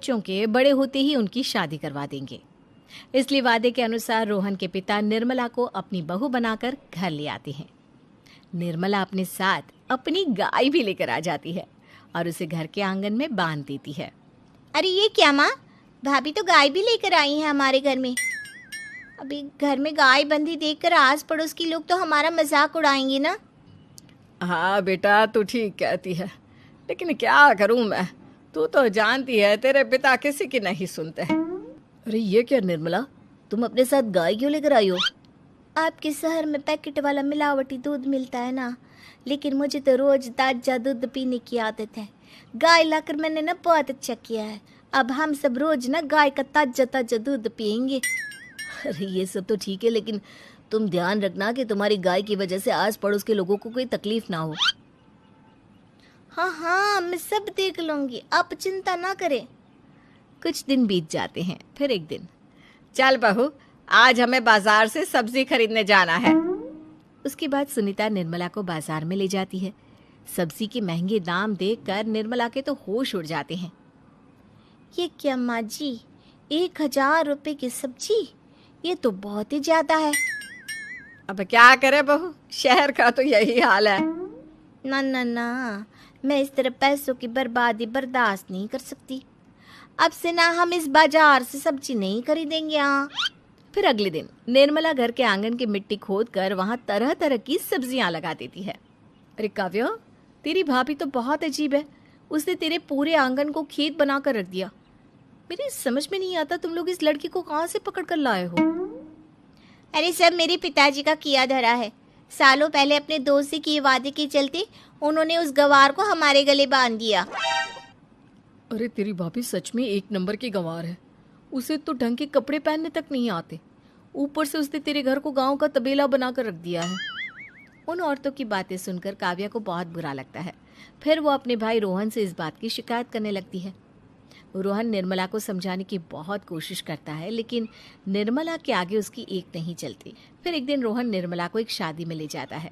बच्चों के बड़े होते ही उनकी शादी करवा देंगे। इसलिए वादे के अनुसार रोहन के पिता निर्मला को अपनी बहू बनाकर घर ले आते हैं। निर्मला अपने साथ अपनी गाय भी लेकर आ जाती है और उसे घर के आंगन में बांध देती है। अरे ये क्या माँ, भाभी तो गाय भी लेकर आई हैं हमारे घर में। अभी घर में गाय बंधी देखकर आस पड़ोस के लोग तो हमारा मजाक उड़ाएंगे ना। हाँ बेटा, तू ठीक कहती है, लेकिन क्या करूं मैं, तू तो जानती है तेरे पिता किसी की नहीं सुनते हैं। अरे ये क्या निर्मला, तुम अपने साथ गाय क्यों लेकर आई हो? आपके शहर में पैकेट वाला मिलावटी दूध मिलता है ना, लेकिन मुझे तो रोज ताजा दूध पीने की आदत है। गाय लाकर मैंने ना बहुत अच्छा किया है। अब हम सब रोज ना गाय का ताजा ताजा दूध पियेंगे। अरे ये सब तो ठीक है, लेकिन तुम ध्यान रखना कि तुम्हारी गाय की वजह से आस पड़ोस के लोगों को कोई तकलीफ ना हो। हाँ हाँ, मैं सब देख लूंगी, आप चिंता ना करें। कुछ दिन बीत जाते हैं। फिर एक दिन, चल बहू, आज हमें बाजार से सब्जी खरीदने जाना है। उसके बाद सुनीता निर्मला को बाजार में ले जाती है। सब्जी के महंगे दाम देखकर निर्मला के तो होश उड़ जाते हैं। ये क्या माँ जी, 1000 रुपये की सब्जी, ये तो बहुत ही ज्यादा है। अब क्या करे बहू, शहर का तो यही हाल है। ना ना ना, मैं इस तरह पैसों की बर्बादी बर्दाश्त नहीं कर सकती। अब से ना हम इस बाजार से सब्जी नहीं खरीदेंगे। हाँ। फिर अगले दिन निर्मला घर के आंगन की मिट्टी खोद कर वहां तरह तरह की सब्जियां लगा देती है। अरे काव्या, तेरी भाभी तो बहुत अजीब है, उसने तेरे पूरे आंगन को खेत बनाकर रख दिया। मेरी समझ में नहीं आता तुम लोग इस लड़की को कहाँ से पकड़ कर लाए हो। अरे सब मेरे पिताजी का किया धरा है। सालों पहले अपने दोस्त से किए वादे के चलते उन्होंने उस गवार को हमारे गले बांध दिया। अरे तेरी भाभी सच में एक नंबर की गंवार है। उसे तो ढंग के कपड़े पहनने तक नहीं आते, ऊपर से उसने तेरे घर को गांव का तबेला बनाकर रख दिया है। उन औरतों की बातें सुनकर काव्या को बहुत बुरा लगता है। फिर वो अपने भाई रोहन से इस बात की शिकायत करने लगती है। रोहन निर्मला को समझाने की बहुत कोशिश करता है, लेकिन निर्मला के आगे उसकी एक नहीं चलती। फिर एक दिन रोहन निर्मला को एक शादी में ले जाता है।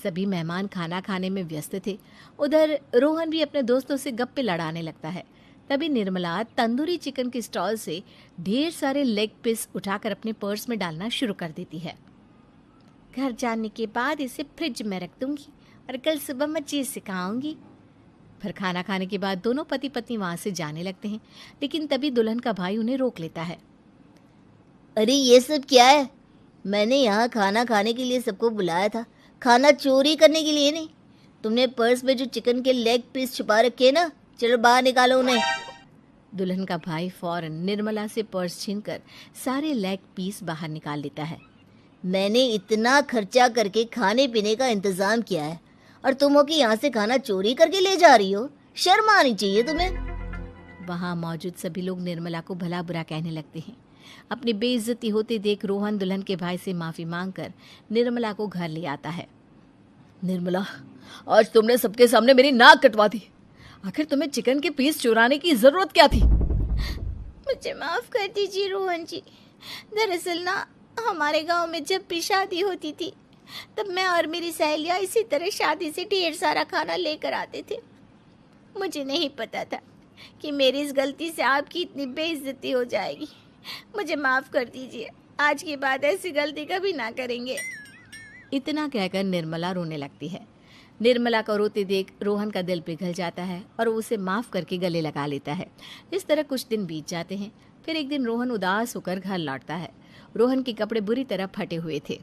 सभी मेहमान खाना खाने में व्यस्त थे। उधर रोहन भी अपने दोस्तों से गप्पे लड़ाने लगता है। तभी निर्मला तंदूरी चिकन के स्टॉल से ढेर सारे लेग पीस उठाकर अपने पर्स में डालना शुरू कर देती है। घर जाने के बाद इसे फ्रिज में रख दूंगी और कल सुबह मैं चीज सिखाऊंगी। फिर खाना खाने के बाद दोनों पति पत्नी वहां से जाने लगते हैं, लेकिन तभी दुल्हन का भाई उन्हें रोक लेता है। अरे ये सब क्या है? मैंने यहाँ खाना खाने के लिए सबको बुलाया था, खाना चोरी करने के लिए नहीं। तुमने पर्स में जो चिकन के लेग पीस छुपा रखे ना, चलो बाहर निकालो उन्हें। दुल्हन का भाई फौरन निर्मला से पर्स छीनकर सारे लेग पीस बाहर निकाल लेता है। मैंने इतना खर्चा करके खाने पीने का इंतजाम किया है और तुम हो कि यहाँ से खाना चोरी करके ले जा रही हो? शर्म आनी चाहिए तुम्हें। वहां मौजूद सभी लोग निर्मला को भला बुरा कहने लगते हैं। अपनी बेइज्जती होते देख रोहन दुल्हन के भाई से माफी मांगकर निर्मला को घर ले आता है। निर्मला, आज तुमने सबके सामने मेरी नाक कटवा दी। आखिर तुम्हें चिकन के पीस चुराने की जरूरत क्या थी? मुझे माफ कर दीजिए रोहन जी। दरअसल ना, हमारे गांव में जब भी शादी होती थी तब मैं और मेरी सहेलियां इसी तरह शादी से ढेर सारा खाना लेकर आते थे। मुझे नहीं पता था कि मेरी इस गलती से आपकी इतनी बेइज्जती हो जाएगी। मुझे माफ कर दीजिए, आज के बाद ऐसी गलती कभी ना करेंगे। इतना कहकर निर्मला रोने लगती है। निर्मला को रोते देख रोहन का दिल पिघल जाता है और उसे माफ करके गले लगा लेता है। इस तरह कुछ दिन बीत जाते हैं। फिर एक दिन रोहन उदास होकर घर लौटता है। रोहन के कपड़े बुरी तरह फटे हुए थे।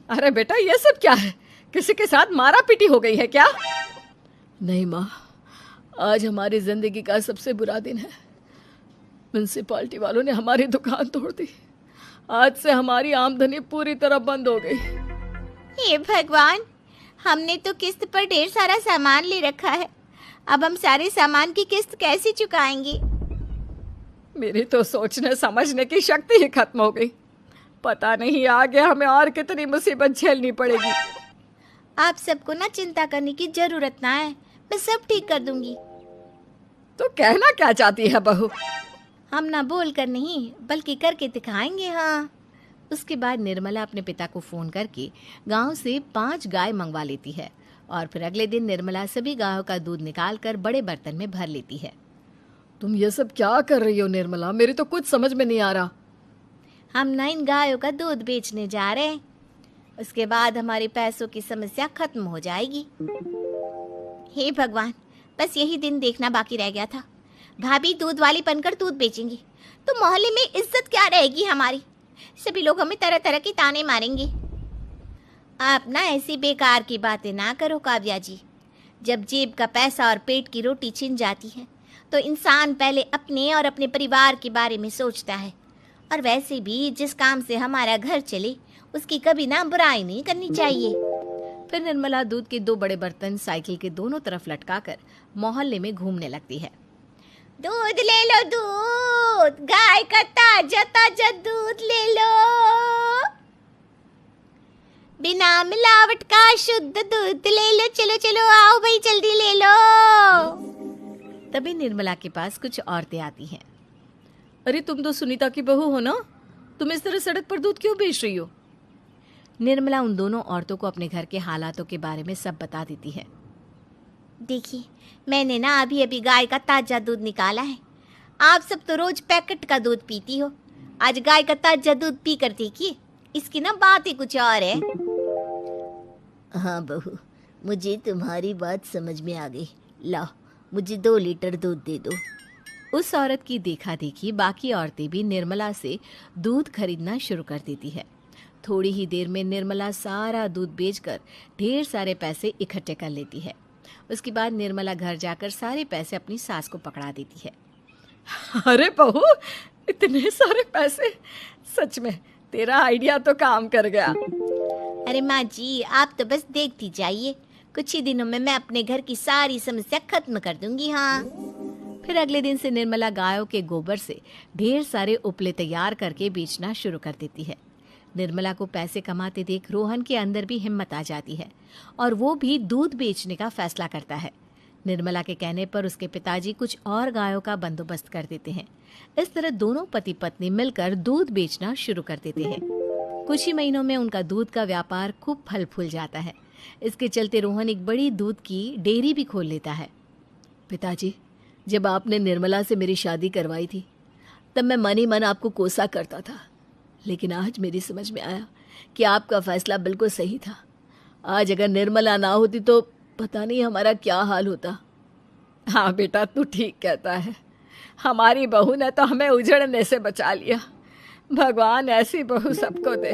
अरे बेटा, ये सब क्या है? किसी के साथ मारा पीटी हो गई है क्या? नहीं माँ, आज हमारी जिंदगी का सबसे बुरा दिन है। म्युनिसिपालिटी वालों ने हमारी दुकान तोड़ दी। आज से हमारी आमदनी पूरी तरह बंद हो गई। हे भगवान, हमने तो किस्त पर ढेर सारा सामान ले रखा है। अब हम सारे सामान की किस्त कैसे चुकाएंगे? मेरी तो सोचने समझने की शक्ति ही खत्म हो गई। पता नहीं आगे हमें और कितनी मुसीबत झेलनी पड़ेगी। आप सबको ना चिंता करने की जरूरत ना है, मैं सब ठीक कर दूंगी। तो कहना क्या चाहती है बहू? हम ना बोल कर नहीं बल्कि करके दिखाएंगे। हाँ। उसके बाद निर्मला अपने पिता को फोन करके गांव से 5 गाय मंगवा लेती है और फिर अगले दिन निर्मला सभी गायों का दूध निकालकर बड़े बर्तन में भर लेती है। तुम ये सब क्या कर रही हो निर्मला? मेरी तो कुछ समझ में नहीं आ रहा। हम ना इन गायों का दूध बेचने जा रहे हैं, उसके बाद हमारे पैसों की समस्या खत्म हो जाएगी। हे भगवान, बस यही दिन देखना बाकी रह गया था। भाभी दूध वाली बनकर दूध बेचेंगी तो मोहल्ले में इज्जत क्या रहेगी हमारी? सभी लोग हमें तरह तरह की ताने मारेंगे। आप ना ऐसी बेकार की बातें ना करो काव्या जी। जब जेब का पैसा और पेट की रोटी छिन जाती है तो इंसान पहले अपने और अपने परिवार के बारे में सोचता है। और वैसे भी जिस काम से हमारा घर चले उसकी कभी ना बुराई नहीं करनी चाहिए। फिर निर्मला दूध के 2 बड़े बर्तन साइकिल के दोनों तरफ लटकाकर मोहल्ले में घूमने लगती है। दूध ले लो, दूध, गाय का ताजा ताजा दूध ले लो, बिना मिलावट का शुद्ध दूध ले लो, चलो चलो आओ भाई जल्दी ले लो। तभी निर्मला के पास कुछ औरतें आती हैं। अरे तुम तो सुनीता की बहू हो ना, तुम इस तरह सड़क पर दूध क्यों बेच रही हो? निर्मला उन दोनों औरतों को अपने घर के हालातों के बारे में सब बता देती है। देखिए, मैंने ना अभी अभी गाय का ताजा दूध निकाला है। आप सब तो रोज पैकेट का दूध पीती हो, आज गाय का ताजा दूध पी कर देखिए, इसकी ना बात ही कुछ और है। हाँ बहू, मुझे तुम्हारी बात समझ में आ गई। लाओ, मुझे 2 लीटर दूध दे दो। उस औरत की देखा देखी बाकी औरतें भी निर्मला से दूध खरीदना शुरू कर देती है। थोड़ी ही देर में निर्मला सारा दूध बेचकर ढेर सारे पैसे इकट्ठे कर लेती है। उसके बाद निर्मला घर जाकर सारे पैसे अपनी सास को पकड़ा देती है। अरे बहू, इतने सारे पैसे! सच में तेरा आइडिया तो काम कर गया। अरे माँ जी, आप तो बस देखती जाइए, कुछ ही दिनों में मैं अपने घर की सारी समस्या खत्म कर दूंगी। हाँ। फिर अगले दिन से निर्मला गायों के गोबर से ढेर सारे उपले तैयार करके बेचना शुरू कर देती है। निर्मला को पैसे कमाते देख रोहन के अंदर भी हिम्मत आ जाती है और वो भी दूध बेचने का फैसला करता है। निर्मला के कहने पर उसके पिताजी कुछ और गायों का बंदोबस्त कर देते हैं। इस तरह दोनों पति पत्नी मिलकर दूध बेचना शुरू कर देते हैं। कुछ ही महीनों में उनका दूध का व्यापार खूब फल फूल जाता है। इसके चलते रोहन एक बड़ी दूध की डेयरी भी खोल लेता है। पिताजी, जब आपने निर्मला से मेरी शादी करवाई थी तब मैं मन ही मन आपको कोसा करता था, लेकिन आज मेरी समझ में आया कि आपका फैसला बिल्कुल सही था। आज अगर निर्मला ना होती तो पता नहीं हमारा क्या हाल होता। हाँ बेटा, तू ठीक कहता है। हमारी बहू ने तो हमें उजड़ने से बचा लिया। भगवान ऐसी बहू सबको दे।